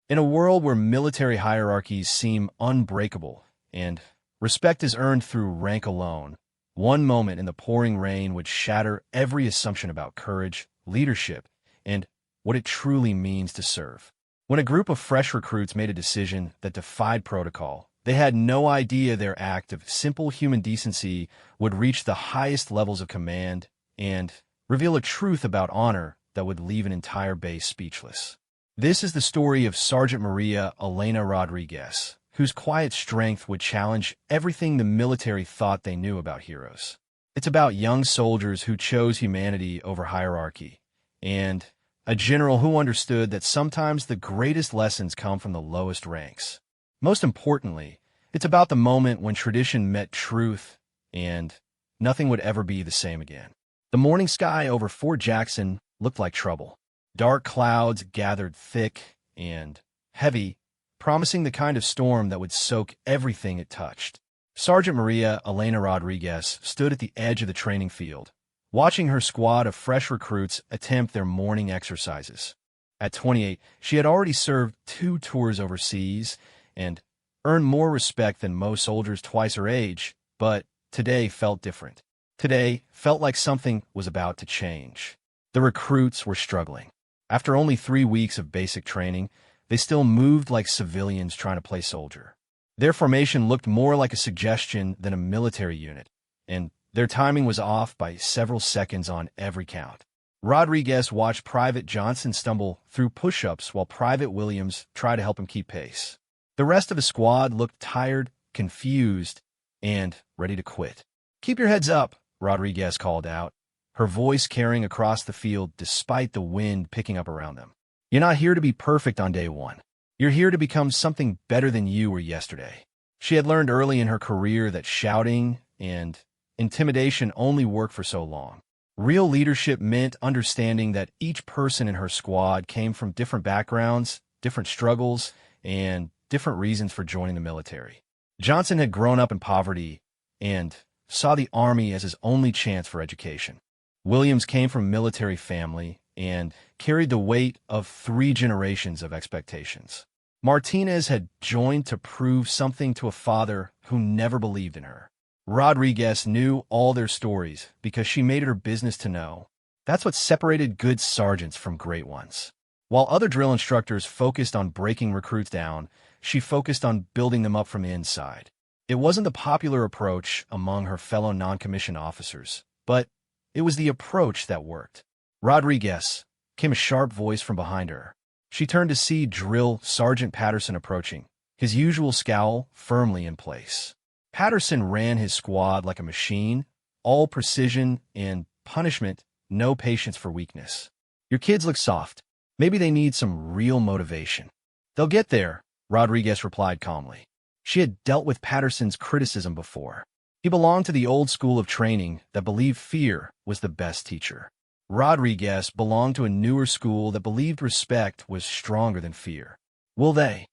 In a world where military hierarchies seem unbreakable and respect is earned through rank alone, one moment in the pouring rain would shatter every assumption about courage, leadership, and what it truly means to serve. When a group of fresh recruits made a decision that defied protocol, they had no idea their act of simple human decency would reach the highest levels of command and reveal a truth about honor that would leave an entire base speechless. This is the story of Sergeant Maria Elena Rodriguez, whose quiet strength would challenge everything the military thought they knew about heroes. It's about young soldiers who chose humanity over hierarchy, and a general who understood that sometimes the greatest lessons come from the lowest ranks. Most importantly, it's about the moment when tradition met truth, and nothing would ever be the same again. The morning sky over Fort Jackson looked like trouble. Dark clouds gathered thick and heavy, promising the kind of storm that would soak everything it touched. Sergeant Maria Elena Rodriguez stood at the edge of the training field, watching her squad of fresh recruits attempt their morning exercises. At 28, she had already served 2 tours overseas and earned more respect than most soldiers twice her age, but today felt different. Today felt like something was about to change. The recruits were struggling. After only 3 weeks of basic training, they still moved like civilians trying to play soldier. Their formation looked more like a suggestion than a military unit, and their timing was off by several seconds on every count. Rodriguez watched Private Johnson stumble through push-ups while Private Williams tried to help him keep pace. The rest of the squad looked tired, confused, and ready to quit. "Keep your heads up," Rodriguez called out, her voice carrying across the field despite the wind picking up around them. "You're not here to be perfect on day one. You're here to become something better than you were yesterday." She had learned early in her career that shouting and intimidation only work for so long. Real leadership meant understanding that each person in her squad came from different backgrounds, different struggles, and different reasons for joining the military. Johnson had grown up in poverty and saw the Army as his only chance for education. Williams came from a military family and carried the weight of 3 generations of expectations. Martinez had joined to prove something to a father who never believed in her. Rodriguez knew all their stories because she made it her business to know. That's what separated good sergeants from great ones. While other drill instructors focused on breaking recruits down, she focused on building them up from the inside. It wasn't the popular approach among her fellow non-commissioned officers, but it was the approach that worked. "Rodriguez," came a sharp voice from behind her. She turned to see Drill Sergeant Patterson approaching, his usual scowl firmly in place. Patterson ran his squad like a machine, all precision and punishment, no patience for weakness. "Your kids look soft. Maybe they need some real motivation." "They'll get there," Rodriguez replied calmly. She had dealt with Patterson's criticism before. He belonged to the old school of training that believed fear was the best teacher. Rodriguez belonged to a newer school that believed respect was stronger than fear. "Will they?"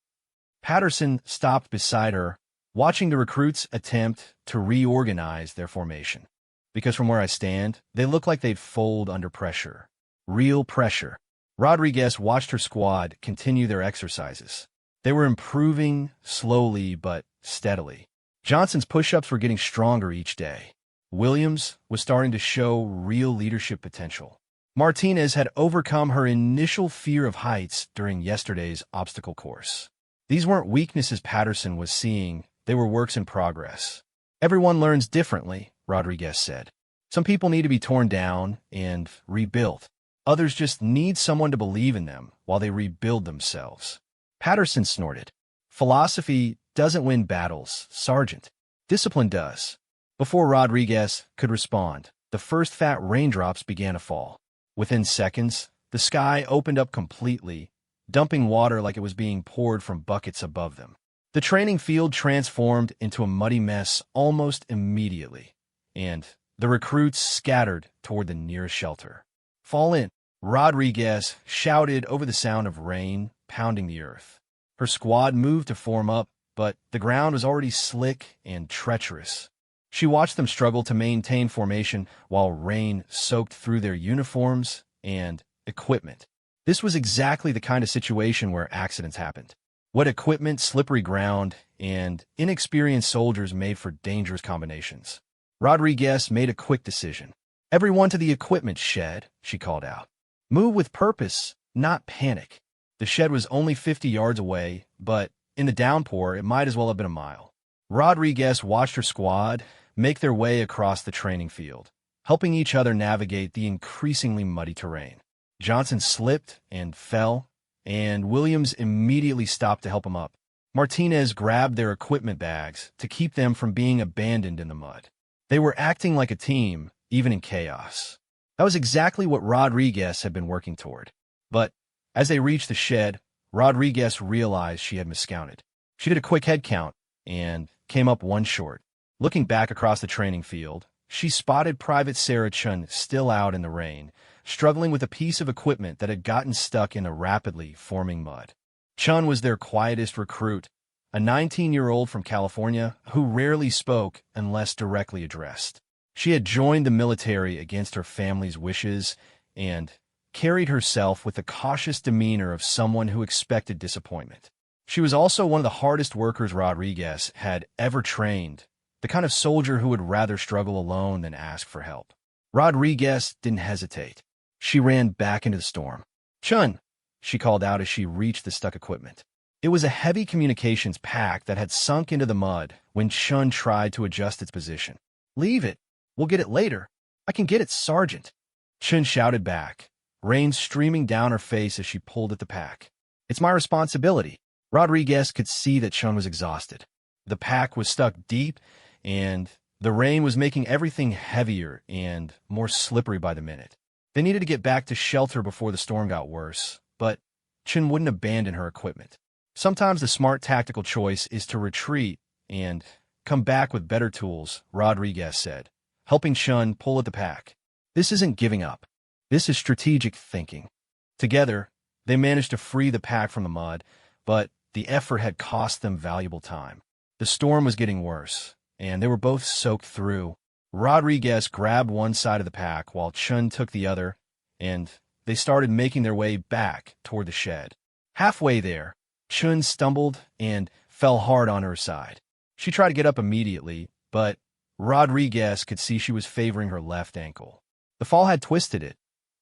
Patterson stopped beside her, watching the recruits attempt to reorganize their formation. "Because from where I stand, they look like they'd fold under pressure. Real pressure." Rodriguez watched her squad continue their exercises. They were improving slowly but steadily. Johnson's push-ups were getting stronger each day. Williams was starting to show real leadership potential. Martinez had overcome her initial fear of heights during yesterday's obstacle course. These weren't weaknesses Patterson was seeing, they were works in progress. "Everyone learns differently," Rodriguez said. "Some people need to be torn down and rebuilt. Others just need someone to believe in them while they rebuild themselves." Patterson snorted. "Philosophy doesn't win battles, Sergeant. Discipline does." Before Rodriguez could respond, the first fat raindrops began to fall. Within seconds, the sky opened up completely, dumping water like it was being poured from buckets above them. The training field transformed into a muddy mess almost immediately, and the recruits scattered toward the nearest shelter. "Fall in," Rodriguez shouted over the sound of rain pounding the earth. Her squad moved to form up, but the ground was already slick and treacherous. She watched them struggle to maintain formation while rain soaked through their uniforms and equipment. This was exactly the kind of situation where accidents happened. Wet equipment, slippery ground, and inexperienced soldiers made for dangerous combinations. Rodriguez made a quick decision. "Everyone to the equipment shed," she called out. "Move with purpose, not panic." The shed was only 50 yards away, but in the downpour, it might as well have been a mile. Rodriguez watched her squad make their way across the training field, helping each other navigate the increasingly muddy terrain. Johnson slipped and fell, and Williams immediately stopped to help him up. Martinez grabbed their equipment bags to keep them from being abandoned in the mud. They were acting like a team, even in chaos. That was exactly what Rodriguez had been working toward. But as they reached the shed, Rodriguez realized she had miscounted. She did a quick head count and came up one short. Looking back across the training field, she spotted Private Sarah Chun still out in the rain, struggling with a piece of equipment that had gotten stuck in the rapidly forming mud. Chun was their quietest recruit, a 19-year-old from California who rarely spoke unless directly addressed. She had joined the military against her family's wishes and carried herself with the cautious demeanor of someone who expected disappointment. She was also one of the hardest workers Rodriguez had ever trained, the kind of soldier who would rather struggle alone than ask for help. Rodriguez didn't hesitate. She ran back into the storm. "Chun," she called out as she reached the stuck equipment. It was a heavy communications pack that had sunk into the mud when Chun tried to adjust its position. "Leave it. We'll get it later. I can get it, Sergeant." Chun shouted back, rain streaming down her face as she pulled at the pack. "It's my responsibility." Rodriguez could see that Chun was exhausted. The pack was stuck deep, and the rain was making everything heavier and more slippery by the minute. They needed to get back to shelter before the storm got worse, but Chun wouldn't abandon her equipment. Sometimes the smart tactical choice is to retreat and come back with better tools, Rodriguez said, helping Chun pull at the pack. "This isn't giving up. This is strategic thinking." Together, they managed to free the pack from the mud, but the effort had cost them valuable time. The storm was getting worse, and they were both soaked through. Rodriguez grabbed one side of the pack while Chun took the other, and they started making their way back toward the shed. Halfway there, Chun stumbled and fell hard on her side. She tried to get up immediately, but Rodriguez could see she was favoring her left ankle. The fall had twisted it,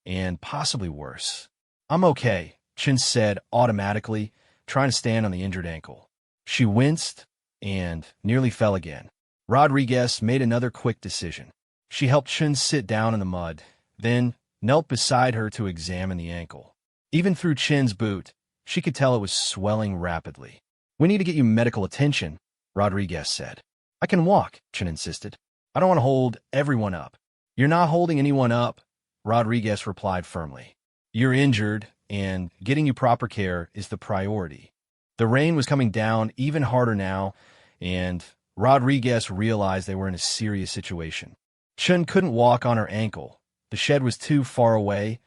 and possibly worse. "I'm okay," Chun said automatically, trying to stand on the injured ankle. She winced and nearly fell again. Rodriguez made another quick decision. She helped Chun sit down in the mud, then knelt beside her to examine the ankle. Even through Chun's boot, she could tell it was swelling rapidly. "We need to get you medical attention," Rodriguez said. "I can walk," Chun insisted. "I don't want to hold everyone up." "You're not holding anyone up," Rodriguez replied firmly. "You're injured, and getting you proper care is the priority." The rain was coming down even harder now, and Rodriguez realized they were in a serious situation. Chun couldn't walk on her ankle. The shed was too far away,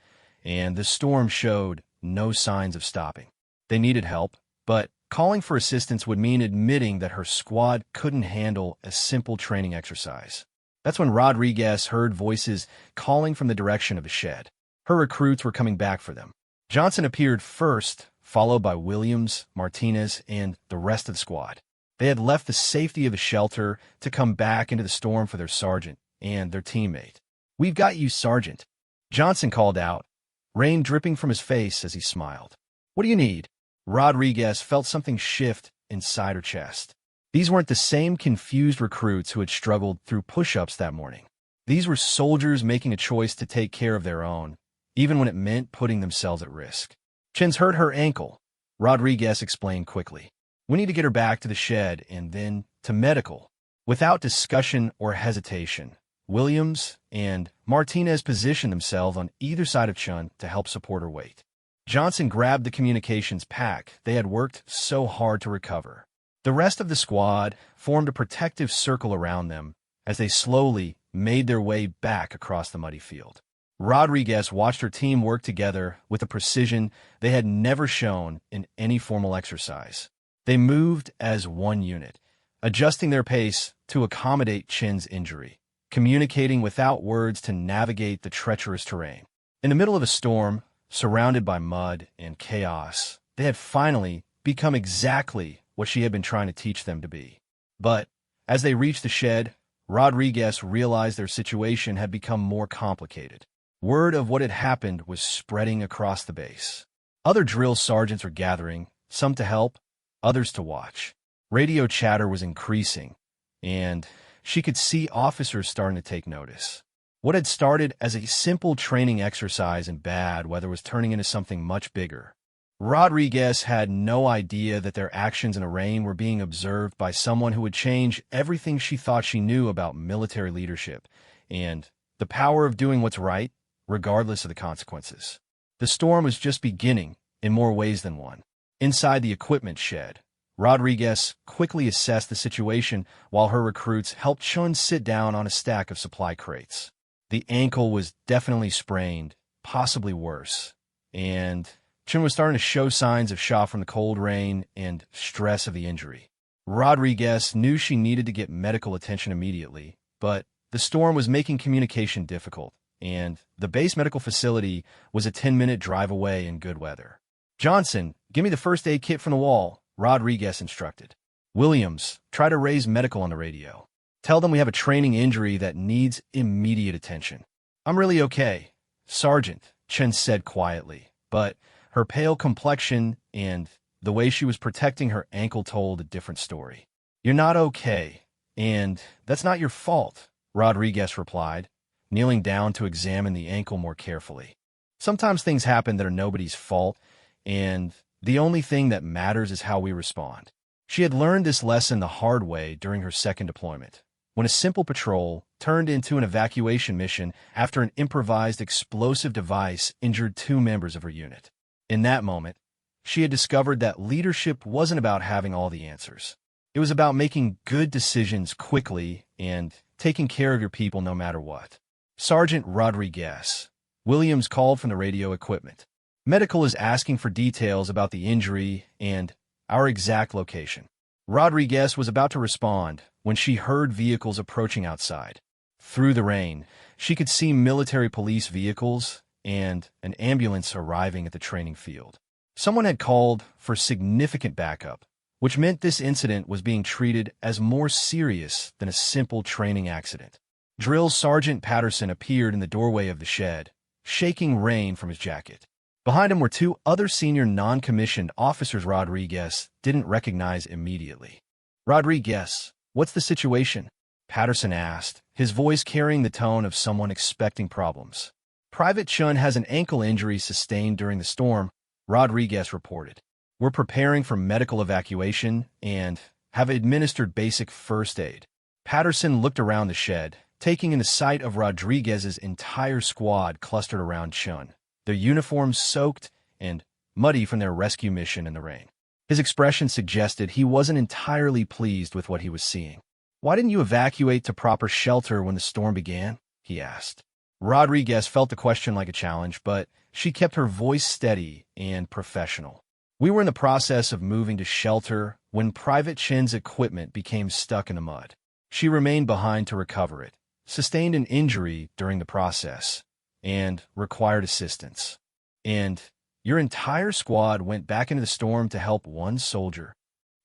and the storm showed no signs of stopping. They needed help, but calling for assistance would mean admitting that her squad couldn't handle a simple training exercise. That's when Rodriguez heard voices calling from the direction of the shed. Her recruits were coming back for them. Johnson appeared first, followed by Williams, Martinez, and the rest of the squad. They had left the safety of a shelter to come back into the storm for their sergeant and their teammate. "We've got you, Sergeant," Johnson called out, rain dripping from his face as he smiled. "What do you need?" Rodriguez felt something shift inside her chest. These weren't the same confused recruits who had struggled through push-ups that morning. These were soldiers making a choice to take care of their own, even when it meant putting themselves at risk. "Chin's hurt her ankle," Rodriguez explained quickly. "We need to get her back to the shed and then to medical." Without discussion or hesitation, Williams and Martinez positioned themselves on either side of Chun to help support her weight. Johnson grabbed the communications pack they had worked so hard to recover. The rest of the squad formed a protective circle around them as they slowly made their way back across the muddy field. Rodriguez watched her team work together with a precision they had never shown in any formal exercise. They moved as one unit, adjusting their pace to accommodate Chin's injury, communicating without words to navigate the treacherous terrain. In the middle of a storm, surrounded by mud and chaos. They had finally become exactly what she had been trying to teach them to be. But as they reached the shed, Rodriguez realized their situation had become more complicated. Word of what had happened was spreading across the base. Other drill sergeants were gathering, some to help, others to watch. Radio chatter was increasing, and she could see officers starting to take notice. What had started as a simple training exercise in bad weather was turning into something much bigger. Rodriguez had no idea that their actions in the rain were being observed by someone who would change everything she thought she knew about military leadership and the power of doing what's right, regardless of the consequences. The storm was just beginning in more ways than one. Inside the equipment shed, Rodriguez quickly assessed the situation while her recruits helped Chun sit down on a stack of supply crates. The ankle was definitely sprained, possibly worse, and Chun was starting to show signs of shock from the cold rain and stress of the injury. Rodriguez knew she needed to get medical attention immediately, but the storm was making communication difficult, and the base medical facility was a 10-minute drive away in good weather. "Johnson, give me the first aid kit from the wall," Rodriguez instructed. "Williams, try to raise medical on the radio. Tell them we have a training injury that needs immediate attention." "I'm really okay, Sergeant," Chen said quietly, but her pale complexion and the way she was protecting her ankle told a different story. "You're not okay, and that's not your fault," Rodriguez replied, kneeling down to examine the ankle more carefully. "Sometimes things happen that are nobody's fault, and the only thing that matters is how we respond." She had learned this lesson the hard way during her second deployment, when a simple patrol turned into an evacuation mission after an improvised explosive device injured 2 members of her unit. In that moment, she had discovered that leadership wasn't about having all the answers. It was about making good decisions quickly and taking care of your people no matter what. "Sergeant Rodriguez," Williams called from the radio equipment. "Medical is asking for details about the injury and our exact location." Rodriguez was about to respond when she heard vehicles approaching outside. Through the rain, she could see military police vehicles and an ambulance arriving at the training field. Someone had called for significant backup, which meant this incident was being treated as more serious than a simple training accident. Drill Sergeant Patterson appeared in the doorway of the shed, shaking rain from his jacket. Behind him were 2 other senior non-commissioned officers Rodriguez didn't recognize immediately. "Rodriguez, what's the situation?" Patterson asked, his voice carrying the tone of someone expecting problems. "Private Chun has an ankle injury sustained during the storm," Rodriguez reported. "We're preparing for medical evacuation and have administered basic first aid." Patterson looked around the shed, taking in the sight of Rodriguez's entire squad clustered around Chun, their uniforms soaked and muddy from their rescue mission in the rain. His expression suggested he wasn't entirely pleased with what he was seeing. "Why didn't you evacuate to proper shelter when the storm began?" he asked. Rodriguez felt the question like a challenge, but she kept her voice steady and professional. "We were in the process of moving to shelter when Private Chin's equipment became stuck in the mud. She remained behind to recover it, sustained an injury during the process, and required assistance. And your entire squad went back into the storm to help one soldier."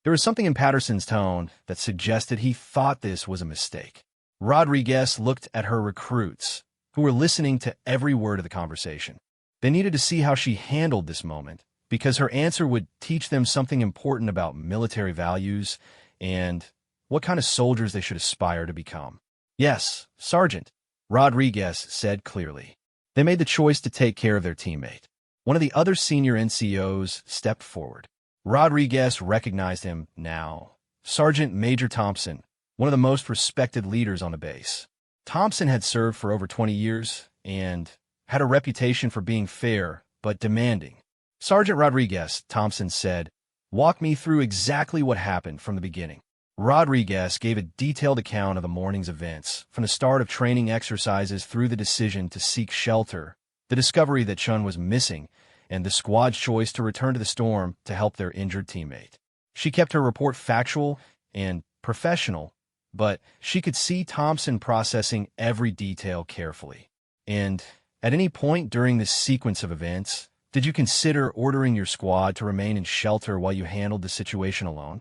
There was something in Patterson's tone that suggested he thought this was a mistake. Rodriguez looked at her recruits, who were listening to every word of the conversation. They needed to see how she handled this moment, because her answer would teach them something important about military values and what kind of soldiers they should aspire to become. "Yes, Sergeant," Rodriguez said clearly. They made the choice to take care of their teammate. One of the other senior NCOs stepped forward. Rodriguez recognized him now. Sergeant Major Thompson, one of the most respected leaders on the base. Thompson had served for over 20 years and had a reputation for being fair but demanding. "Sergeant Rodriguez," Thompson said, "walk me through exactly what happened from the beginning." Rodriguez gave a detailed account of the morning's events, from the start of training exercises through the decision to seek shelter, the discovery that Chun was missing, and the squad's choice to return to the storm to help their injured teammate. She kept her report factual and professional, but she could see Thompson processing every detail carefully. And at any point during this sequence of events, Did you consider ordering your squad to remain in shelter while you handled the situation alone?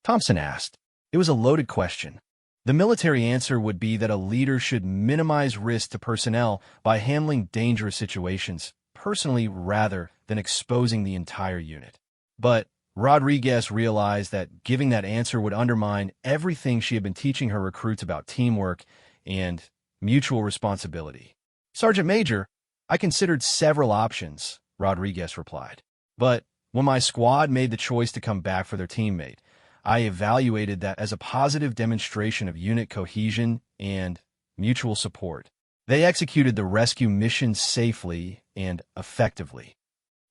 Thompson asked. It was a loaded question. The military answer would be that a leader should minimize risk to personnel by handling dangerous situations personally rather than exposing the entire unit. But Rodriguez realized that giving that answer would undermine everything she had been teaching her recruits about teamwork and mutual responsibility. Sergeant Major, I considered several options, Rodriguez replied. But when my squad made the choice to come back for their teammate, I evaluated that as a positive demonstration of unit cohesion and mutual support. They executed the rescue mission safely and effectively.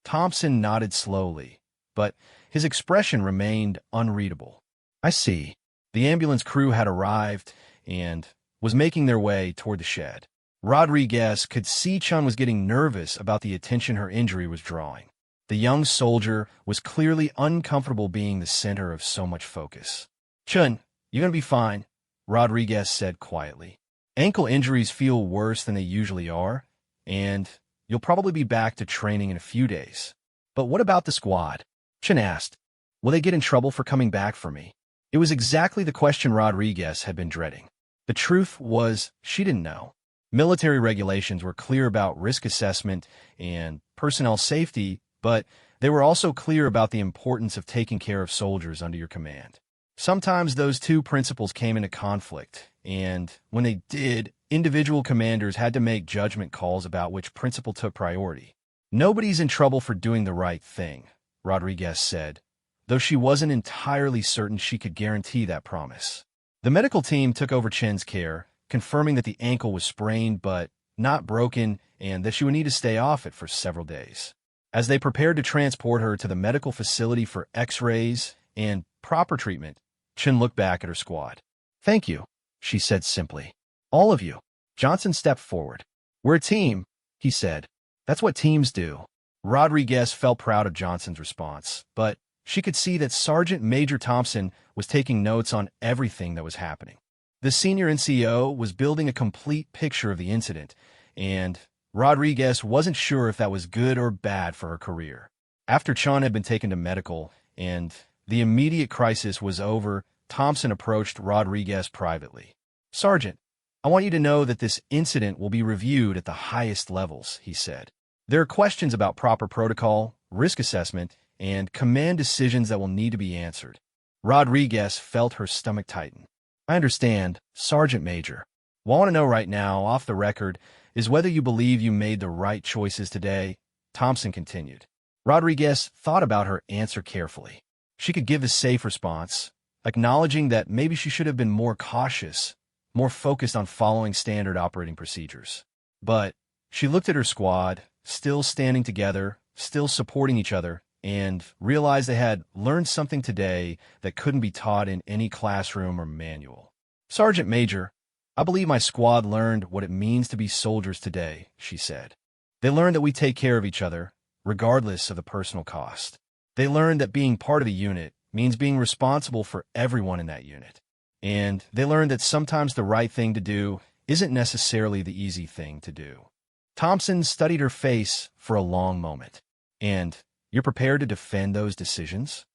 Thompson nodded slowly, but his expression remained unreadable. I see. The ambulance crew had arrived and was making their way toward the shed. Rodriguez could see Chun was getting nervous about the attention her injury was drawing. The young soldier was clearly uncomfortable being the center of so much focus. Chun, you're going to be fine, Rodriguez said quietly. Ankle injuries feel worse than they usually are, and you'll probably be back to training in a few days. But what about the squad? Chun asked. Will they get in trouble for coming back for me? It was exactly the question Rodriguez had been dreading. The truth was, she didn't know. Military regulations were clear about risk assessment and personnel safety, but they were also clear about the importance of taking care of soldiers under your command. Sometimes those two principles came into conflict, and when they did, individual commanders had to make judgment calls about which principle took priority. Nobody's in trouble for doing the right thing, Rodriguez said, though she wasn't entirely certain she could guarantee that promise. The medical team took over Chen's care, confirming that the ankle was sprained but not broken and that she would need to stay off it for several days. As they prepared to transport her to the medical facility for x-rays and proper treatment, Chen looked back at her squad. Thank you, she said simply. All of you. Johnson stepped forward. We're a team, he said. That's what teams do. Rodriguez felt proud of Johnson's response, but she could see that Sergeant Major Thompson was taking notes on everything that was happening. The senior NCO was building a complete picture of the incident, and Rodriguez wasn't sure if that was good or bad for her career. After Chun had been taken to medical and the immediate crisis was over, Thompson approached Rodriguez privately. Sergeant, I want you to know that this incident will be reviewed at the highest levels, he said. There are questions about proper protocol, risk assessment, and command decisions that will need to be answered. Rodriguez felt her stomach tighten. I understand, Sergeant Major. What I want to know right now, off the record, is whether you believe you made the right choices today, Thompson continued. Rodriguez thought about her answer carefully. She could give a safe response, acknowledging that maybe she should have been more cautious, more focused on following standard operating procedures. But she looked at her squad, still standing together, still supporting each other, and realized they had learned something today that couldn't be taught in any classroom or manual. Sergeant Major, I believe my squad learned what it means to be soldiers today, she said. They learned that we take care of each other, regardless of the personal cost. They learned that being part of a unit means being responsible for everyone in that unit. And they learned that sometimes the right thing to do isn't necessarily the easy thing to do. Thompson studied her face for a long moment. And you're prepared to defend those decisions?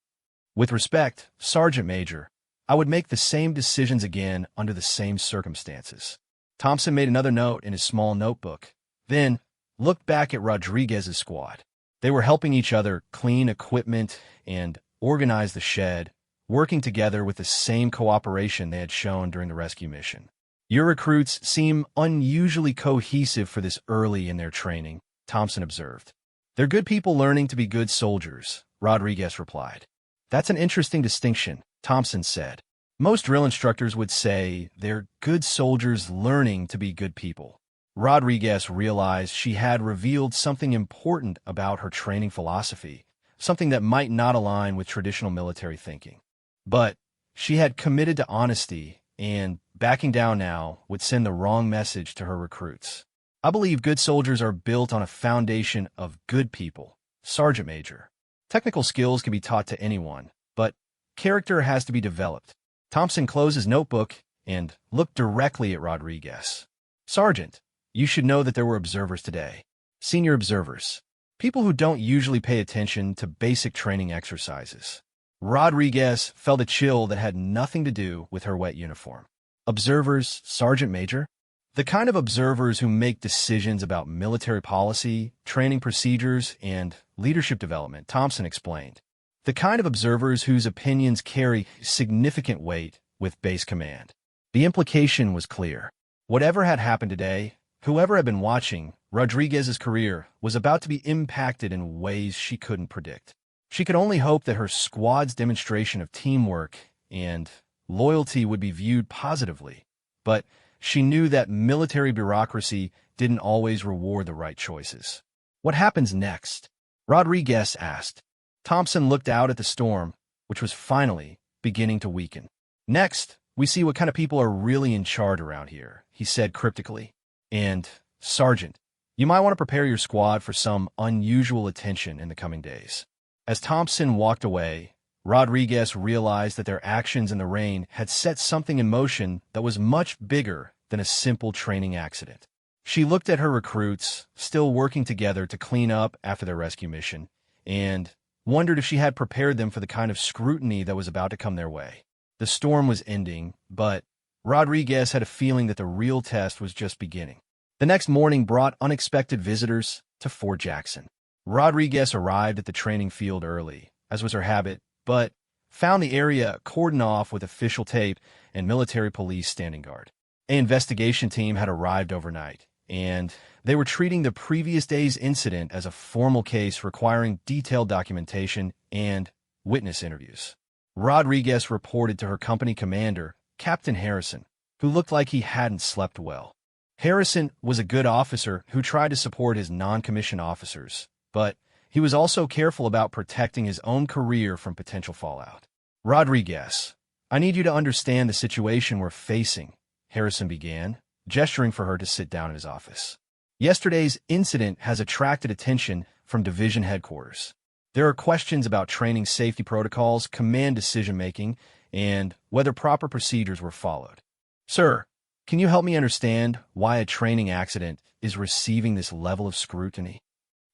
With respect, Sergeant Major, I would make the same decisions again under the same circumstances. Thompson made another note in his small notebook, then looked back at Rodriguez's squad. They were helping each other clean equipment and organize the shed, working together with the same cooperation they had shown during the rescue mission. Your recruits seem unusually cohesive for this early in their training, Thompson observed. They're good people learning to be good soldiers, Rodriguez replied. That's an interesting distinction, Thompson said. Most drill instructors would say they're good soldiers learning to be good people. Rodriguez realized she had revealed something important about her training philosophy, something that might not align with traditional military thinking. But she had committed to honesty, and backing down now would send the wrong message to her recruits. I believe good soldiers are built on a foundation of good people, Sergeant Major. Technical skills can be taught to anyone, but character has to be developed. Thompson closed his notebook and looked directly at Rodriguez. Sergeant, you should know that there were observers today. Senior observers. people who don't usually pay attention to basic training exercises. Rodriguez felt a chill that had nothing to do with her wet uniform. Observers, Sergeant Major? The kind of observers who make decisions about military policy, training procedures, and leadership development, Thompson explained. The kind of observers whose opinions carry significant weight with base command. The implication was clear. Whatever had happened today, whoever had been watching, Rodriguez's career was about to be impacted in ways she couldn't predict. She could only hope that her squad's demonstration of teamwork and loyalty would be viewed positively, but she knew that military bureaucracy didn't always reward the right choices. What happens next? Rodriguez asked. Thompson looked out at the storm, which was finally beginning to weaken. Next, we see what kind of people are really in charge around here, he said cryptically. And, Sergeant, you might want to prepare your squad for some unusual attention in the coming days. As Thompson walked away, Rodriguez realized that their actions in the rain had set something in motion that was much bigger than a simple training accident. She looked at her recruits, still working together to clean up after their rescue mission, and wondered if she had prepared them for the kind of scrutiny that was about to come their way. The storm was ending, but Rodriguez had a feeling that the real test was just beginning. The next morning brought unexpected visitors to Fort Jackson. Rodriguez arrived at the training field early, as was her habit, but found the area cordoned off with official tape and military police standing guard. An investigation team had arrived overnight, and they were treating the previous day's incident as a formal case requiring detailed documentation and witness interviews. Rodriguez reported to her company commander, Captain Harrison, who looked like he hadn't slept well. Harrison was a good officer who tried to support his non-commissioned officers, but he was also careful about protecting his own career from potential fallout. Rodriguez, I need you to understand the situation we're facing, Harrison began, gesturing for her to sit down in his office. Yesterday's incident has attracted attention from division headquarters. There are questions about training safety protocols, command decision-making, and whether proper procedures were followed. Sir, can you help me understand why a training accident is receiving this level of scrutiny?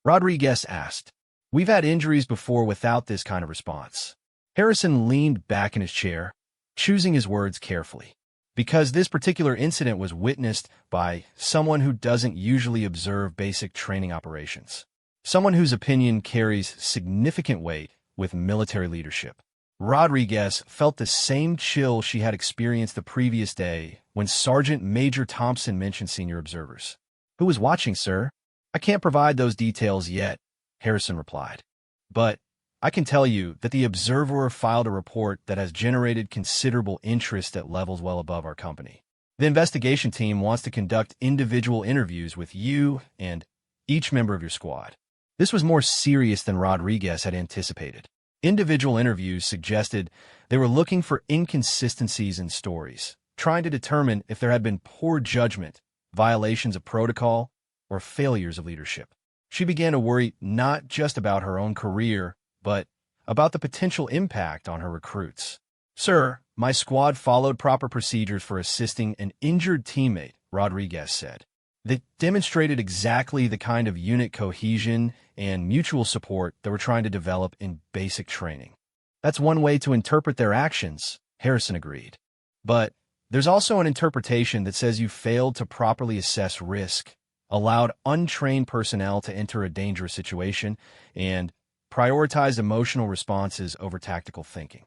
Rodriguez asked. We've had injuries before without this kind of response. Harrison leaned back in his chair, choosing his words carefully. Because this particular incident was witnessed by someone who doesn't usually observe basic training operations. Someone whose opinion carries significant weight with military leadership. Rodriguez felt the same chill she had experienced the previous day when Sergeant Major Thompson mentioned senior observers. Who was watching, sir? I can't provide those details yet, Harrison replied. But I can tell you that the observer filed a report that has generated considerable interest at levels well above our company. The investigation team wants to conduct individual interviews with you and each member of your squad. This was more serious than Rodriguez had anticipated. Individual interviews suggested they were looking for inconsistencies in stories, trying to determine if there had been poor judgment, violations of protocol, or failures of leadership. She began to worry not just about her own career, but about the potential impact on her recruits. Sir, my squad followed proper procedures for assisting an injured teammate, Rodriguez said. They demonstrated exactly the kind of unit cohesion and mutual support that we're trying to develop in basic training. That's one way to interpret their actions, Harrison agreed. But there's also an interpretation that says you failed to properly assess risk, allowed untrained personnel to enter a dangerous situation, and prioritized emotional responses over tactical thinking.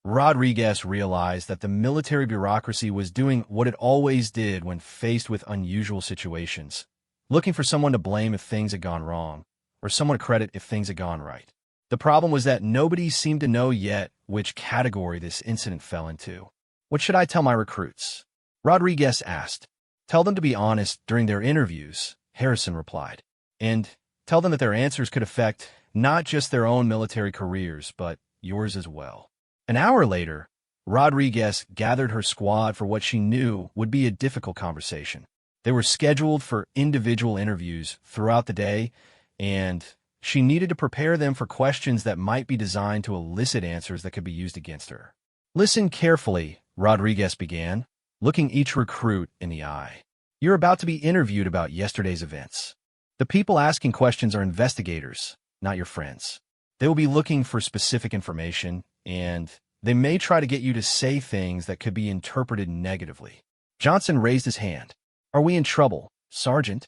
Rodriguez realized that the military bureaucracy was doing what it always did when faced with unusual situations, looking for someone to blame if things had gone wrong, or someone to credit if things had gone right. The problem was that nobody seemed to know yet which category this incident fell into. What should I tell my recruits? Rodriguez asked. Tell them to be honest during their interviews, Harrison replied, and tell them that their answers could affect not just their own military careers, but yours as well. An hour later, Rodriguez gathered her squad for what she knew would be a difficult conversation. They were scheduled for individual interviews throughout the day, and she needed to prepare them for questions that might be designed to elicit answers that could be used against her. Listen carefully, Rodriguez began, looking each recruit in the eye. You're about to be interviewed about yesterday's events. The people asking questions are investigators, not your friends. They will be looking for specific information, and they may try to get you to say things that could be interpreted negatively. Johnson raised his hand. Are we in trouble, Sergeant?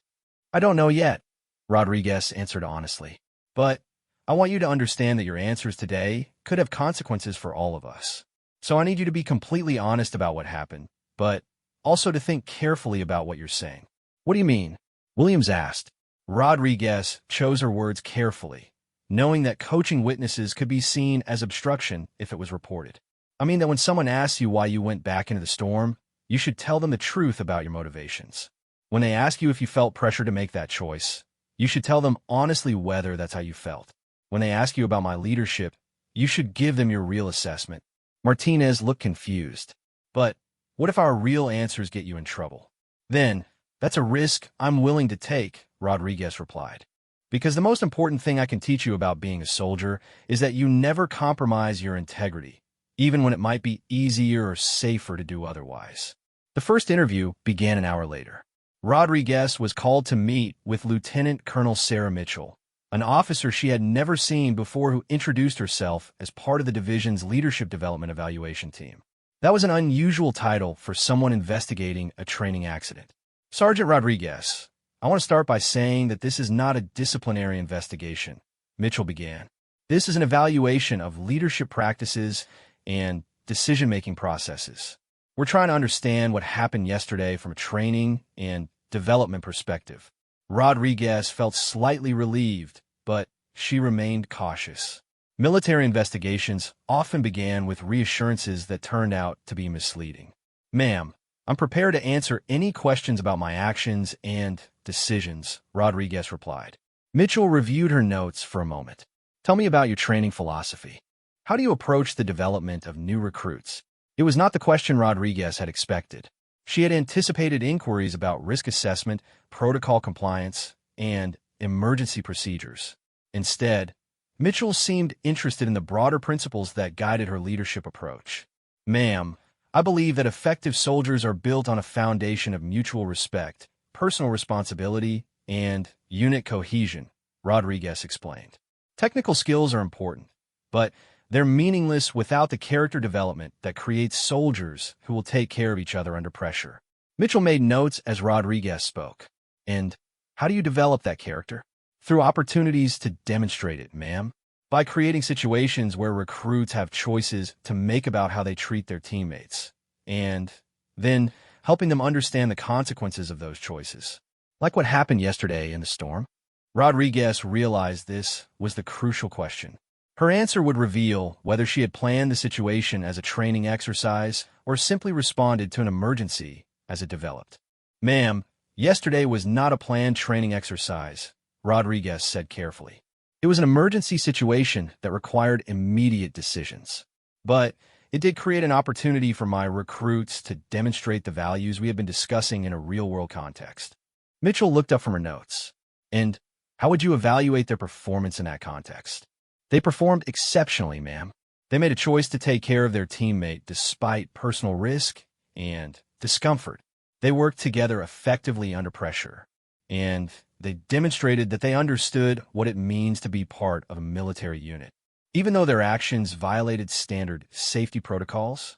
I don't know yet, Rodriguez answered honestly. But I want you to understand that your answers today could have consequences for all of us. So I need you to be completely honest about what happened, but also to think carefully about what you're saying. What do you mean? Williams asked. Rodriguez chose her words carefully, knowing that coaching witnesses could be seen as obstruction if it was reported. I mean that when someone asks you why you went back into the storm, you should tell them the truth about your motivations. When they ask you if you felt pressure to make that choice, you should tell them honestly whether that's how you felt. When they ask you about my leadership, you should give them your real assessment. Martinez looked confused. But what if our real answers get you in trouble? Then, that's a risk I'm willing to take, Rodriguez replied. Because the most important thing I can teach you about being a soldier is that you never compromise your integrity, even when it might be easier or safer to do otherwise. The first interview began an hour later. Rodriguez was called to meet with Lieutenant Colonel Sarah Mitchell, an officer she had never seen before who introduced herself as part of the division's leadership development evaluation team. That was an unusual title for someone investigating a training accident. Sergeant Rodriguez, I want to start by saying that this is not a disciplinary investigation, Mitchell began. This is an evaluation of leadership practices and decision-making processes. We're trying to understand what happened yesterday from a training and development perspective. Rodriguez felt slightly relieved, but she remained cautious. Military investigations often began with reassurances that turned out to be misleading. Ma'am, I'm prepared to answer any questions about my actions and decisions, Rodriguez replied. Mitchell reviewed her notes for a moment. Tell me about your training philosophy. How do you approach the development of new recruits? It was not the question Rodriguez had expected. She had anticipated inquiries about risk assessment, protocol compliance, and emergency procedures. Instead, Mitchell seemed interested in the broader principles that guided her leadership approach. Ma'am, I believe that effective soldiers are built on a foundation of mutual respect, personal responsibility, and unit cohesion, Rodriguez explained. Technical skills are important, but they're meaningless without the character development that creates soldiers who will take care of each other under pressure. Mitchell made notes as Rodriguez spoke. And how do you develop that character? Through opportunities to demonstrate it, ma'am. By creating situations where recruits have choices to make about how they treat their teammates, and then helping them understand the consequences of those choices. Like what happened yesterday in the storm? Rodriguez realized this was the crucial question. Her answer would reveal whether she had planned the situation as a training exercise or simply responded to an emergency as it developed. Ma'am, yesterday was not a planned training exercise, Rodriguez said carefully. It was an emergency situation that required immediate decisions. But it did create an opportunity for my recruits to demonstrate the values we have been discussing in a real-world context. Mitchell looked up from her notes. And how would you evaluate their performance in that context? They performed exceptionally, ma'am. They made a choice to take care of their teammate despite personal risk and discomfort. They worked together effectively under pressure. And they demonstrated that they understood what it means to be part of a military unit. Even though their actions violated standard safety protocols,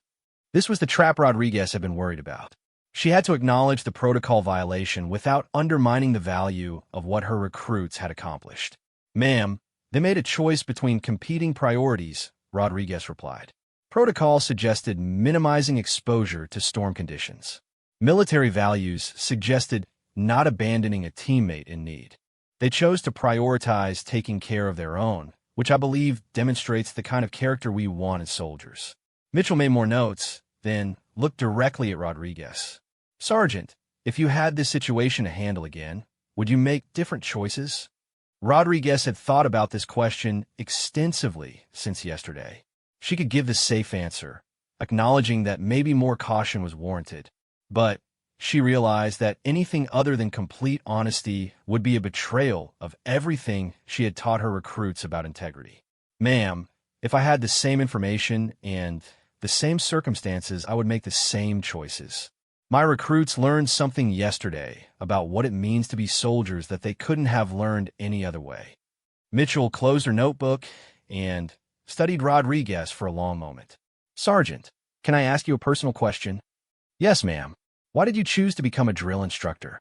this was the trap Rodriguez had been worried about. She had to acknowledge the protocol violation without undermining the value of what her recruits had accomplished. Ma'am, they made a choice between competing priorities, Rodriguez replied. Protocol suggested minimizing exposure to storm conditions. Military values suggested not abandoning a teammate in need. They chose to prioritize taking care of their own, which I believe demonstrates the kind of character we want as soldiers. Mitchell made more notes, then looked directly at Rodriguez. Sergeant, if you had this situation to handle again, would you make different choices? Rodriguez had thought about this question extensively since yesterday. She could give the safe answer, acknowledging that maybe more caution was warranted. But she realized that anything other than complete honesty would be a betrayal of everything she had taught her recruits about integrity. Ma'am, if I had the same information and the same circumstances, I would make the same choices. My recruits learned something yesterday about what it means to be soldiers that they couldn't have learned any other way. Mitchell closed her notebook and studied Rodriguez for a long moment. Sergeant, can I ask you a personal question? Yes, ma'am. Why did you choose to become a drill instructor?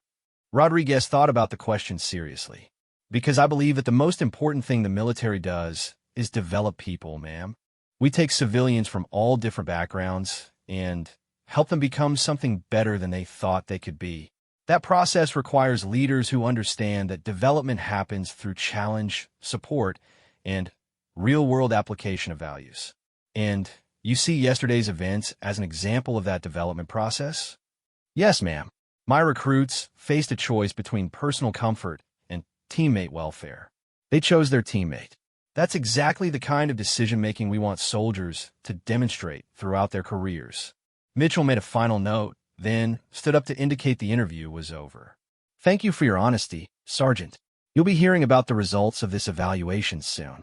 Rodriguez thought about the question seriously. Because I believe that the most important thing the military does is develop people, ma'am. We take civilians from all different backgrounds and help them become something better than they thought they could be. That process requires leaders who understand that development happens through challenge, support, and real-world application of values. And you see yesterday's events as an example of that development process? Yes, ma'am. My recruits faced a choice between personal comfort and teammate welfare. They chose their teammate. That's exactly the kind of decision-making we want soldiers to demonstrate throughout their careers. Mitchell made a final note, then stood up to indicate the interview was over. Thank you for your honesty, Sergeant. You'll be hearing about the results of this evaluation soon.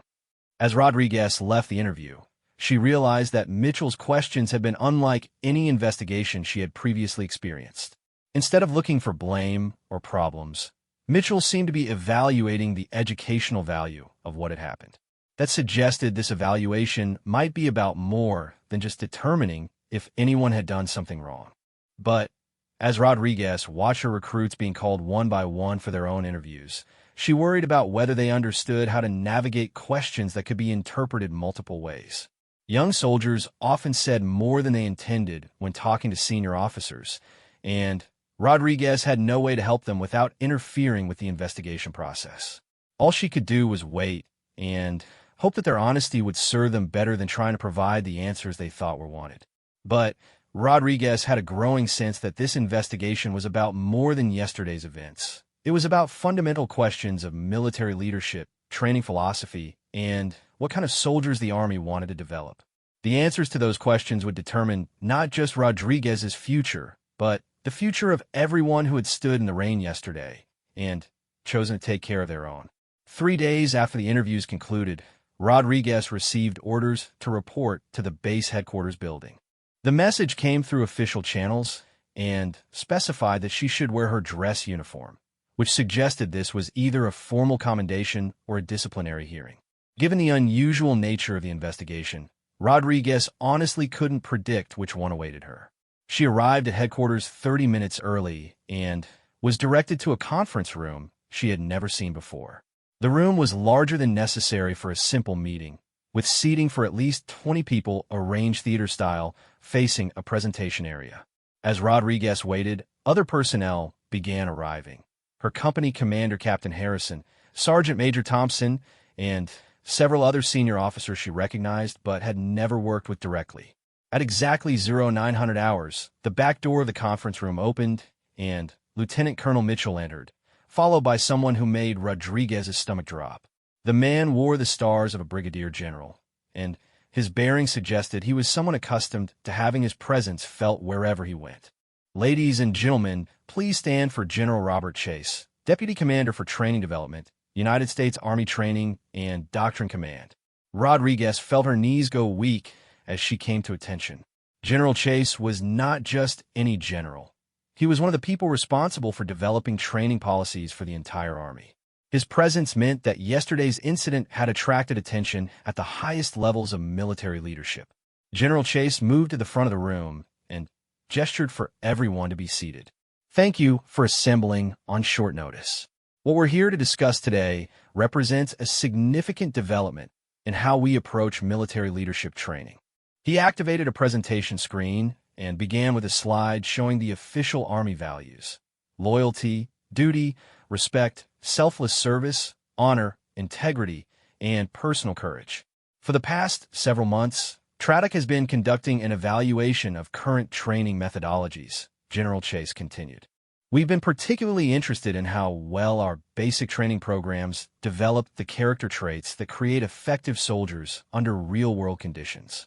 As Rodriguez left the interview, she realized that Mitchell's questions had been unlike any investigation she had previously experienced. Instead of looking for blame or problems, Mitchell seemed to be evaluating the educational value of what had happened. That suggested this evaluation might be about more than just determining if anyone had done something wrong. But as Rodriguez watched her recruits being called one by one for their own interviews, she worried about whether they understood how to navigate questions that could be interpreted multiple ways. Young soldiers often said more than they intended when talking to senior officers, and Rodriguez had no way to help them without interfering with the investigation process. All she could do was wait and hope that their honesty would serve them better than trying to provide the answers they thought were wanted. But Rodriguez had a growing sense that this investigation was about more than yesterday's events. It was about fundamental questions of military leadership, training philosophy, and what kind of soldiers the Army wanted to develop. The answers to those questions would determine not just Rodriguez's future, but the future of everyone who had stood in the rain yesterday and chosen to take care of their own. 3 days after the interviews concluded, Rodriguez received orders to report to the base headquarters building. The message came through official channels and specified that she should wear her dress uniform, which suggested this was either a formal commendation or a disciplinary hearing. Given the unusual nature of the investigation, Rodriguez honestly couldn't predict which one awaited her. She arrived at headquarters 30 minutes early and was directed to a conference room she had never seen before. The room was larger than necessary for a simple meeting, with seating for at least 20 people arranged theater-style facing a presentation area. As Rodriguez waited, other personnel began arriving. Her company commander, Captain Harrison, Sergeant Major Thompson, and several other senior officers she recognized but had never worked with directly. At exactly 0900 hours, the back door of the conference room opened, and Lieutenant Colonel Mitchell entered, followed by someone who made Rodriguez's stomach drop. The man wore the stars of a brigadier general, and his bearing suggested he was someone accustomed to having his presence felt wherever he went. Ladies and gentlemen, please stand for General Robert Chase, Deputy Commander for Training Development, United States Army Training and Doctrine Command. Rodriguez felt her knees go weak as she came to attention. General Chase was not just any general. He was one of the people responsible for developing training policies for the entire Army. His presence meant that yesterday's incident had attracted attention at the highest levels of military leadership. General Chase moved to the front of the room and gestured for everyone to be seated. Thank you for assembling on short notice. What we're here to discuss today represents a significant development in how we approach military leadership training. He activated a presentation screen and began with a slide showing the official Army values: loyalty, duty, respect, selfless service, honor, integrity, and personal courage. For the past several months, TRADOC has been conducting an evaluation of current training methodologies, General Chase continued. We've been particularly interested in how well our basic training programs develop the character traits that create effective soldiers under real-world conditions.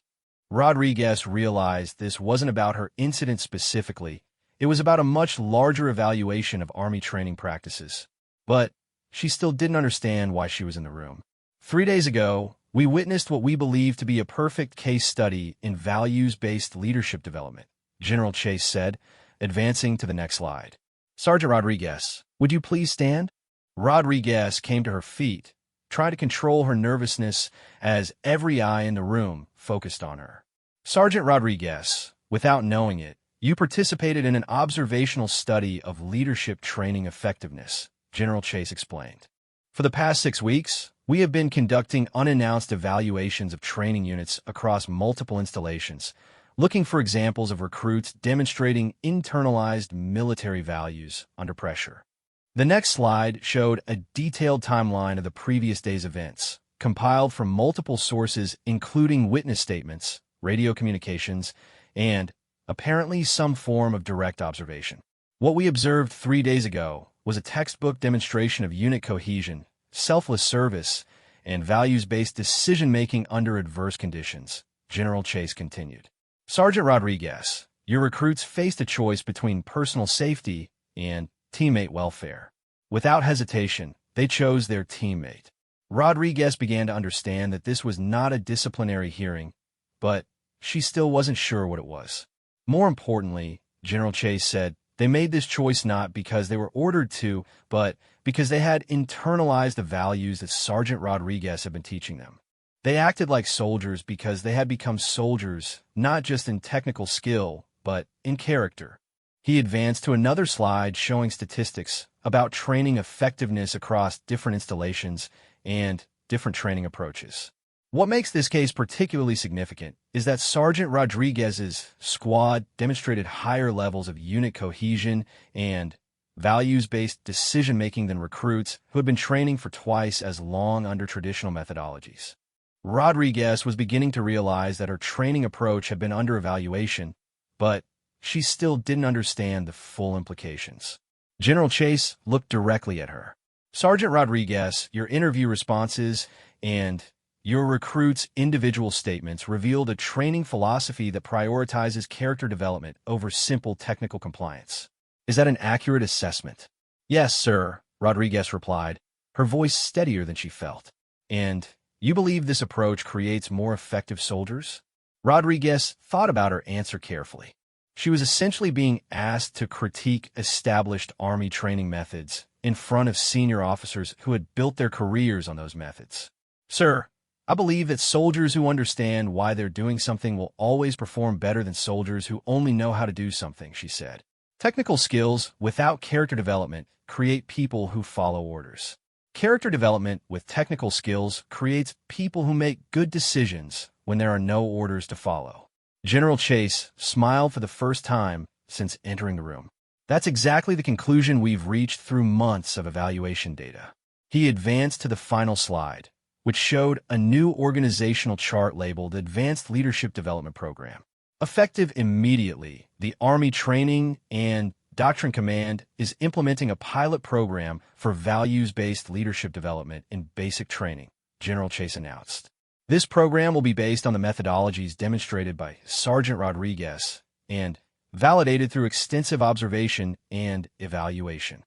Rodriguez realized this wasn't about her incident specifically. It was about a much larger evaluation of Army training practices. But she still didn't understand why she was in the room. 3 days ago, we witnessed what we believe to be a perfect case study in values-based leadership development, General Chase said, advancing to the next slide. Sergeant Rodriguez, would you please stand? Rodriguez came to her feet, trying to control her nervousness as every eye in the room focused on her. Sergeant Rodriguez, without knowing it, you participated in an observational study of leadership training effectiveness, General Chase explained. For the past 6 weeks, we have been conducting unannounced evaluations of training units across multiple installations, looking for examples of recruits demonstrating internalized military values under pressure. The next slide showed a detailed timeline of the previous day's events, compiled from multiple sources including witness statements, radio communications, and, apparently, some form of direct observation. What we observed 3 days ago was a textbook demonstration of unit cohesion, selfless service, and values-based decision-making under adverse conditions, General Chase continued. Sergeant Rodriguez, your recruits faced a choice between personal safety and teammate welfare. Without hesitation, they chose their teammate. Rodriguez began to understand that this was not a disciplinary hearing, but she still wasn't sure what it was. More importantly, General Chase said, they made this choice not because they were ordered to, but because they had internalized the values that Sergeant Rodriguez had been teaching them. They acted like soldiers because they had become soldiers, not just in technical skill, but in character. He advanced to another slide showing statistics about training effectiveness across different installations and different training approaches. What makes this case particularly significant is that Sergeant Rodriguez's squad demonstrated higher levels of unit cohesion and values-based decision-making than recruits who had been training for twice as long under traditional methodologies. Rodriguez was beginning to realize that her training approach had been under evaluation, but she still didn't understand the full implications. General Chase looked directly at her. Sergeant Rodriguez, your interview responses and your recruits' individual statements revealed a training philosophy that prioritizes character development over simple technical compliance. Is that an accurate assessment? Yes, sir, Rodriguez replied, her voice steadier than she felt. And you believe this approach creates more effective soldiers? Rodriguez thought about her answer carefully. She was essentially being asked to critique established Army training methods in front of senior officers who had built their careers on those methods. Sir, I believe that soldiers who understand why they're doing something will always perform better than soldiers who only know how to do something, she said. Technical skills without character development create people who follow orders. Character development with technical skills creates people who make good decisions when there are no orders to follow. General Chase smiled for the first time since entering the room. That's exactly the conclusion we've reached through months of evaluation data. He advanced to the final slide, which showed a new organizational chart labeled Advanced Leadership Development Program. Effective immediately, the Army Training and Doctrine Command is implementing a pilot program for values-based leadership development in basic training, General Chase announced. This program will be based on the methodologies demonstrated by Sergeant Rodriguez and validated through extensive observation and evaluation.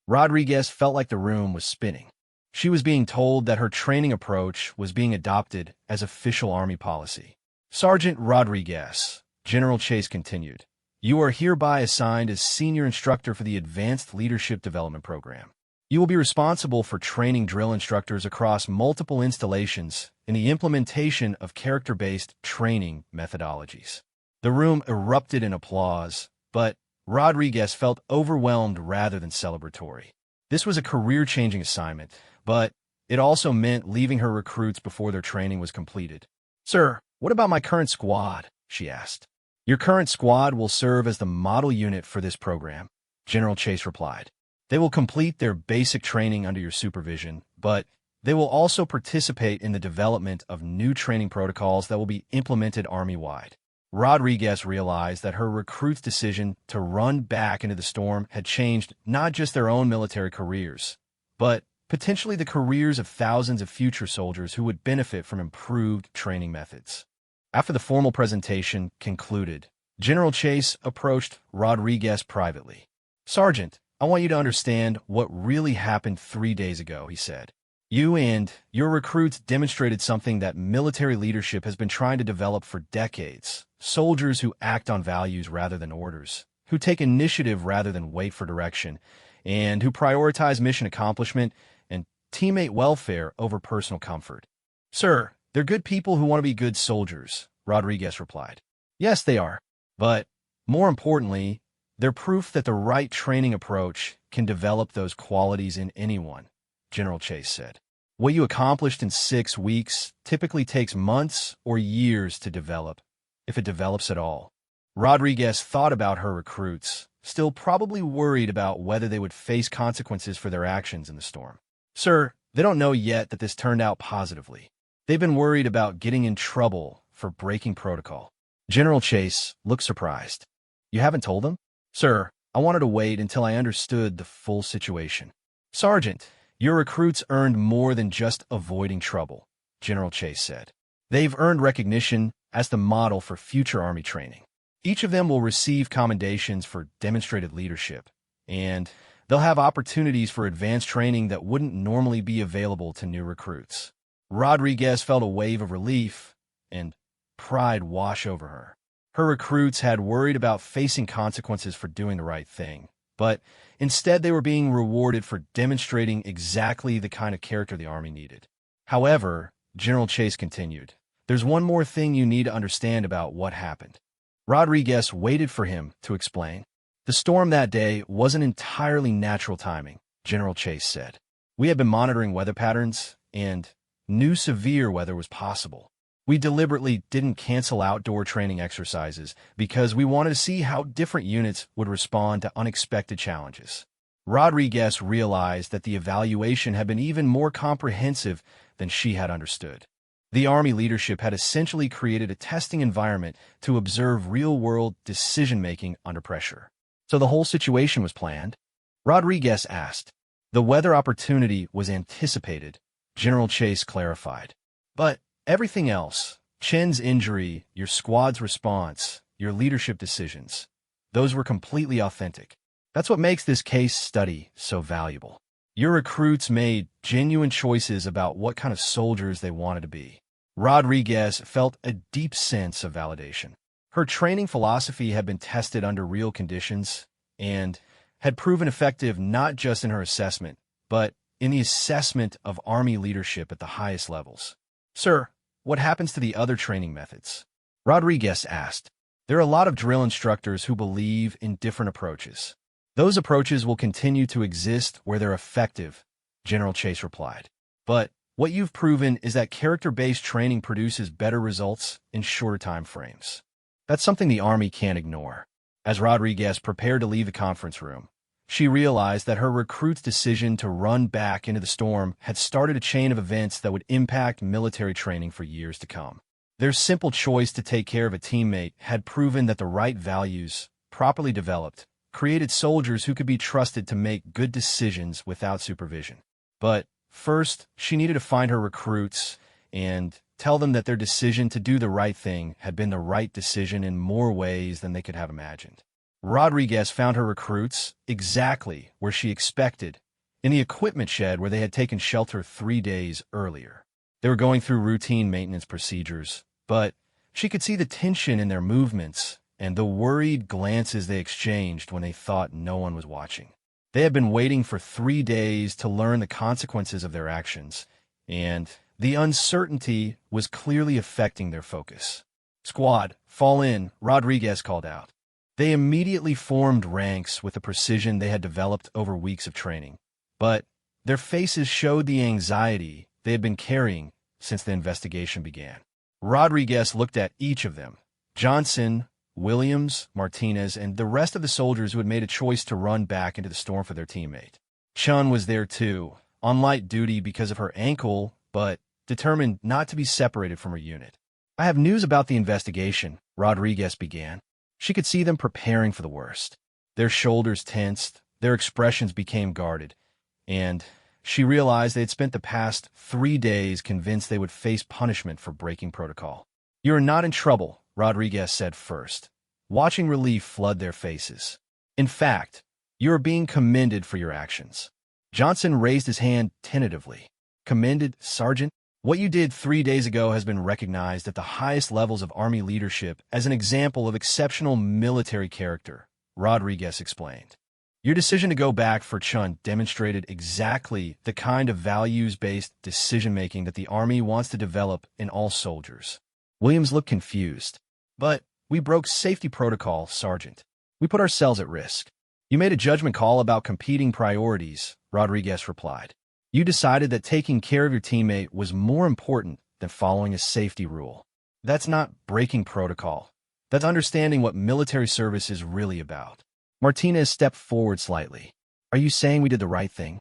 Rodriguez felt like the room was spinning. She was being told that her training approach was being adopted as official Army policy. Sergeant Rodriguez, General Chase continued, you are hereby assigned as senior instructor for the Advanced Leadership Development Program. You will be responsible for training drill instructors across multiple installations in the implementation of character-based training methodologies. The room erupted in applause, but Rodriguez felt overwhelmed rather than celebratory. This was a career-changing assignment, but it also meant leaving her recruits before their training was completed. Sir, what about my current squad? She asked. Your current squad will serve as the model unit for this program, General Chase replied. They will complete their basic training under your supervision, but they will also participate in the development of new training protocols that will be implemented Army-wide. Rodriguez realized that her recruits' decision to run back into the storm had changed not just their own military careers, but potentially the careers of thousands of future soldiers who would benefit from improved training methods. After the formal presentation concluded, General Chase approached Rodriguez privately. Sergeant, I want you to understand what really happened 3 days ago, he said. You and your recruits demonstrated something that military leadership has been trying to develop for decades. Soldiers who act on values rather than orders, who take initiative rather than wait for direction, and who prioritize mission accomplishment and teammate welfare over personal comfort. Sir, they're good people who want to be good soldiers, Rodriguez replied. Yes, they are. But, more importantly, they're proof that the right training approach can develop those qualities in anyone, General Chase said. What you accomplished in 6 weeks typically takes months or years to develop, if it develops at all. Rodriguez thought about her recruits, still probably worried about whether they would face consequences for their actions in the storm. Sir, they don't know yet that this turned out positively. They've been worried about getting in trouble for breaking protocol. General Chase looked surprised. You haven't told them? Sir, I wanted to wait until I understood the full situation. Sergeant, your recruits earned more than just avoiding trouble, General Chase said. They've earned recognition as the model for future Army training. Each of them will receive commendations for demonstrated leadership, and they'll have opportunities for advanced training that wouldn't normally be available to new recruits. Rodriguez felt a wave of relief and pride wash over her. Her recruits had worried about facing consequences for doing the right thing, but instead they were being rewarded for demonstrating exactly the kind of character the Army needed. However, General Chase continued, there's one more thing you need to understand about what happened. Rodriguez waited for him to explain. The storm that day wasn't entirely natural timing, General Chase said. We had been monitoring weather patterns, and knew severe weather was possible. We deliberately didn't cancel outdoor training exercises because we wanted to see how different units would respond to unexpected challenges. Rodriguez realized that the evaluation had been even more comprehensive than she had understood. The Army leadership had essentially created a testing environment to observe real-world decision-making under pressure. So the whole situation was planned? Rodriguez asked. The weather opportunity was anticipated, General Chase clarified. But everything else, Chen's injury, your squad's response, your leadership decisions, those were completely authentic. That's what makes this case study so valuable. Your recruits made genuine choices about what kind of soldiers they wanted to be. Rodriguez felt a deep sense of validation. Her training philosophy had been tested under real conditions and had proven effective not just in her assessment, but in the assessment of Army leadership at the highest levels. Sir, what happens to the other training methods? Rodriguez asked. There are a lot of drill instructors who believe in different approaches. Those approaches will continue to exist where they're effective, General Chase replied. But what you've proven is that character-based training produces better results in shorter time frames. That's something the Army can't ignore. As Rodriguez prepared to leave the conference room, she realized that her recruit's decision to run back into the storm had started a chain of events that would impact military training for years to come. Their simple choice to take care of a teammate had proven that the right values, properly developed, created soldiers who could be trusted to make good decisions without supervision. But first, she needed to find her recruits and tell them that their decision to do the right thing had been the right decision in more ways than they could have imagined. Rodriguez found her recruits exactly where she expected, in the equipment shed where they had taken shelter 3 days earlier. They were going through routine maintenance procedures, but she could see the tension in their movements and the worried glances they exchanged when they thought no one was watching. They had been waiting for 3 days to learn the consequences of their actions, and the uncertainty was clearly affecting their focus. Squad, fall in, Rodriguez called out. They immediately formed ranks with the precision they had developed over weeks of training, but their faces showed the anxiety they had been carrying since the investigation began. Rodriguez looked at each of them, Johnson, Williams, Martinez, and the rest of the soldiers who had made a choice to run back into the storm for their teammate. Chun was there too, on light duty because of her ankle, but determined not to be separated from her unit. I have news about the investigation, Rodriguez began. She could see them preparing for the worst. Their shoulders tensed, their expressions became guarded, and she realized they had spent the past 3 days convinced they would face punishment for breaking protocol. You are not in trouble, Rodriguez said first, watching relief flood their faces. In fact, you are being commended for your actions. Johnson raised his hand tentatively. Commended, Sergeant? What you did 3 days ago has been recognized at the highest levels of Army leadership as an example of exceptional military character, Rodriguez explained. Your decision to go back for Chun demonstrated exactly the kind of values-based decision-making that the Army wants to develop in all soldiers. Williams looked confused. But we broke safety protocol, Sergeant. We put ourselves at risk. You made a judgment call about competing priorities, Rodriguez replied. You decided that taking care of your teammate was more important than following a safety rule. That's not breaking protocol. That's understanding what military service is really about. Martinez stepped forward slightly. Are you saying we did the right thing?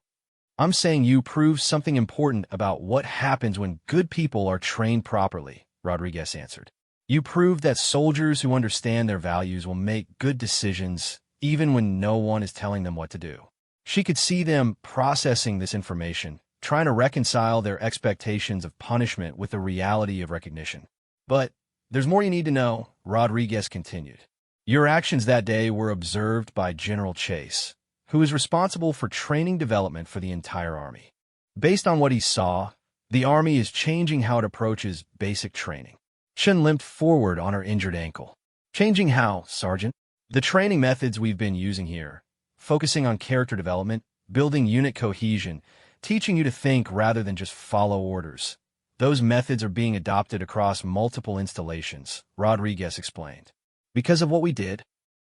I'm saying you proved something important about what happens when good people are trained properly, Rodriguez answered. You proved that soldiers who understand their values will make good decisions even when no one is telling them what to do. She could see them processing this information, trying to reconcile their expectations of punishment with the reality of recognition. But there's more you need to know, Rodriguez continued. Your actions that day were observed by General Chase, who is responsible for training development for the entire Army. Based on what he saw, the Army is changing how it approaches basic training. Shen limped forward on her injured ankle. Changing how, Sergeant? The training methods we've been using here, focusing on character development, building unit cohesion, teaching you to think rather than just follow orders. Those methods are being adopted across multiple installations, Rodriguez explained. Because of what we did?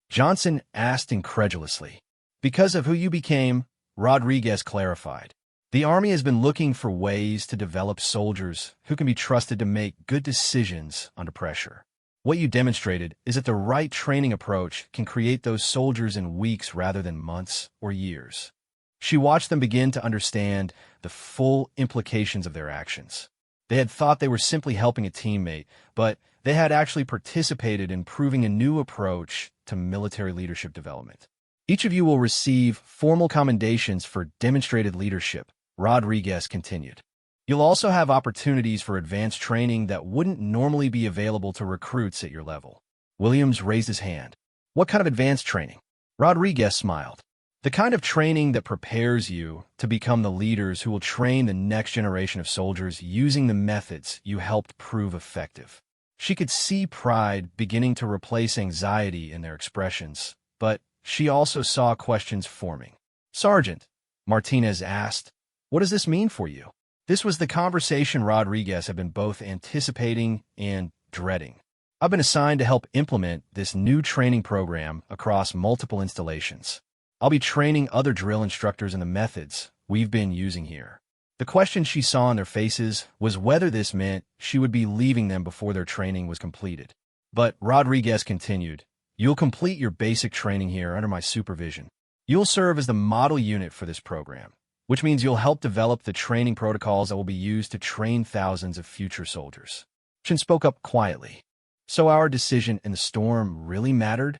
Johnson asked incredulously. Because of who you became, Rodriguez clarified. The Army has been looking for ways to develop soldiers who can be trusted to make good decisions under pressure. What you demonstrated is that the right training approach can create those soldiers in weeks rather than months or years. She watched them begin to understand the full implications of their actions. They had thought they were simply helping a teammate, but they had actually participated in proving a new approach to military leadership development. Each of you will receive formal commendations for demonstrated leadership, Rodriguez continued. You'll also have opportunities for advanced training that wouldn't normally be available to recruits at your level. Williams raised his hand. What kind of advanced training? Rodriguez smiled. The kind of training that prepares you to become the leaders who will train the next generation of soldiers using the methods you helped prove effective. She could see pride beginning to replace anxiety in their expressions, but she also saw questions forming. Sergeant, Martinez asked, what does this mean for you? This was the conversation Rodriguez had been both anticipating and dreading. I've been assigned to help implement this new training program across multiple installations. I'll be training other drill instructors in the methods we've been using here. The question she saw on their faces was whether this meant she would be leaving them before their training was completed. But Rodriguez continued, you'll complete your basic training here under my supervision. You'll serve as the model unit for this program, which means you'll help develop the training protocols that will be used to train thousands of future soldiers. Shin spoke up quietly. So our decision in the storm really mattered?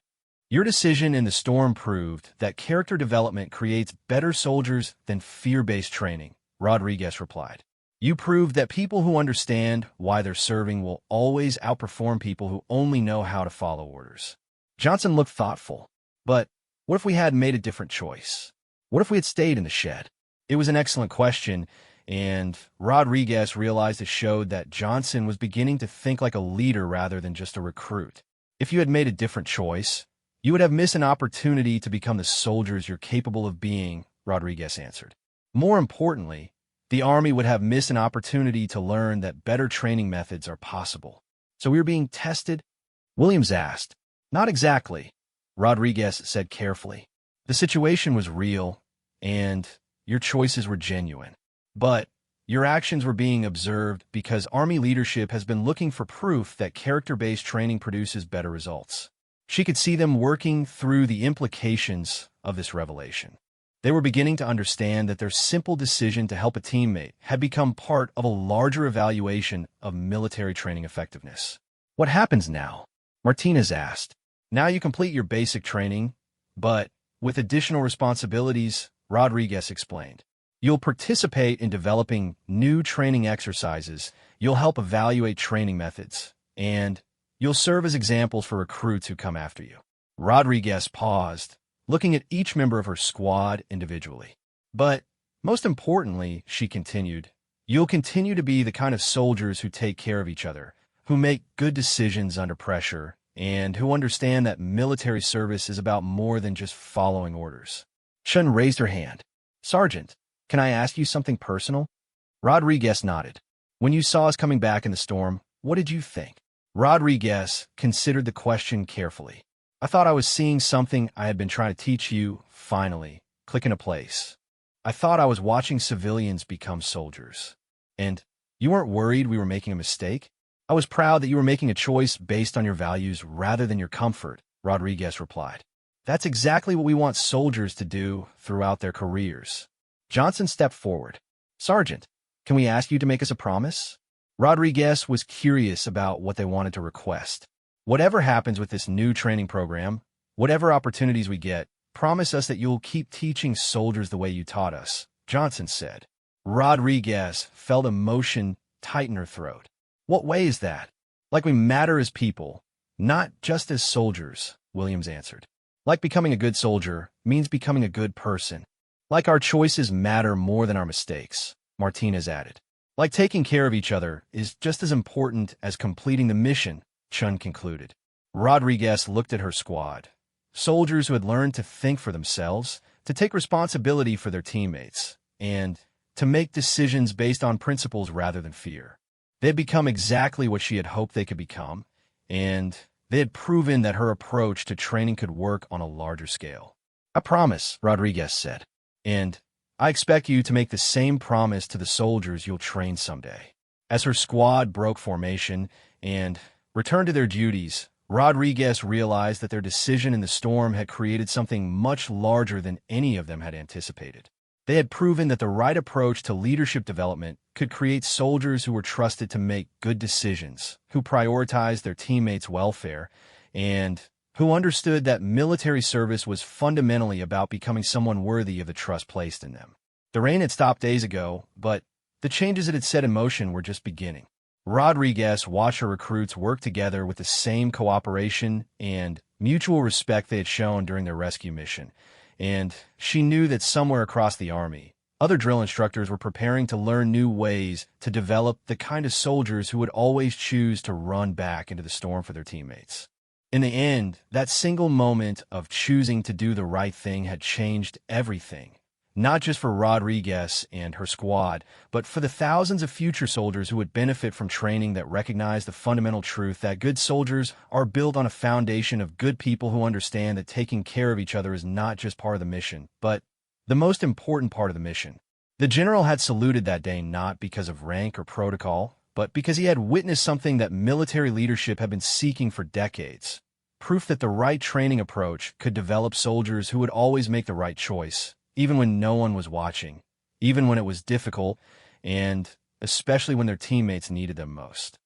Your decision in the storm proved that character development creates better soldiers than fear-based training, Rodriguez replied. You proved that people who understand why they're serving will always outperform people who only know how to follow orders. Johnson looked thoughtful. But what if we had made a different choice? What if we had stayed in the shed? It was an excellent question, and Rodriguez realized it showed that Johnson was beginning to think like a leader rather than just a recruit. If you had made a different choice, you would have missed an opportunity to become the soldiers you're capable of being, Rodriguez answered. More importantly, the Army would have missed an opportunity to learn that better training methods are possible. So we were being tested? Williams asked. Not exactly, Rodriguez said carefully. The situation was real, and your choices were genuine. But your actions were being observed because Army leadership has been looking for proof that character-based training produces better results. She could see them working through the implications of this revelation. They were beginning to understand that their simple decision to help a teammate had become part of a larger evaluation of military training effectiveness. What happens now? Martinez asked. Now you complete your basic training, but with additional responsibilities, Rodriguez explained. You'll participate in developing new training exercises, you'll help evaluate training methods, and you'll serve as examples for recruits who come after you. Rodriguez paused, looking at each member of her squad individually. But most importantly, she continued, you'll continue to be the kind of soldiers who take care of each other, who make good decisions under pressure, and who understand that military service is about more than just following orders. Chun raised her hand. Sergeant, can I ask you something personal? Rodriguez nodded. When you saw us coming back in the storm, what did you think? Rodriguez considered the question carefully. I thought I was seeing something I had been trying to teach you, finally, click into place. I thought I was watching civilians become soldiers. And you weren't worried we were making a mistake? I was proud that you were making a choice based on your values rather than your comfort, Rodriguez replied. That's exactly what we want soldiers to do throughout their careers. Johnson stepped forward. Sergeant, can we ask you to make us a promise? Rodriguez was curious about what they wanted to request. Whatever happens with this new training program, whatever opportunities we get, promise us that you'll keep teaching soldiers the way you taught us, Johnson said. Rodriguez felt emotion tighten her throat. What way is that? Like we matter as people, not just as soldiers, Williams answered. Like becoming a good soldier means becoming a good person. Like our choices matter more than our mistakes, Martinez added. Like taking care of each other is just as important as completing the mission, Chun concluded. Rodriguez looked at her squad. Soldiers who had learned to think for themselves, to take responsibility for their teammates, and to make decisions based on principles rather than fear. They had become exactly what she had hoped they could become, and they had proven that her approach to training could work on a larger scale. I promise, Rodriguez said, and I expect you to make the same promise to the soldiers you'll train someday. As her squad broke formation and returned to their duties, Rodriguez realized that their decision in the storm had created something much larger than any of them had anticipated. They had proven that the right approach to leadership development could create soldiers who were trusted to make good decisions, who prioritized their teammates' welfare, and who understood that military service was fundamentally about becoming someone worthy of the trust placed in them. The rain had stopped days ago, but the changes it had set in motion were just beginning. Rodriguez watched her recruits work together with the same cooperation and mutual respect they had shown during their rescue mission, and she knew that somewhere across the Army, other drill instructors were preparing to learn new ways to develop the kind of soldiers who would always choose to run back into the storm for their teammates. In the end, that single moment of choosing to do the right thing had changed everything, not just for Rodriguez and her squad, but for the thousands of future soldiers who would benefit from training that recognized the fundamental truth that good soldiers are built on a foundation of good people who understand that taking care of each other is not just part of the mission, but the most important part of the mission. The general had saluted that day not because of rank or protocol, but because he had witnessed something that military leadership had been seeking for decades. Proof that the right training approach could develop soldiers who would always make the right choice, even when no one was watching, even when it was difficult, and especially when their teammates needed them most.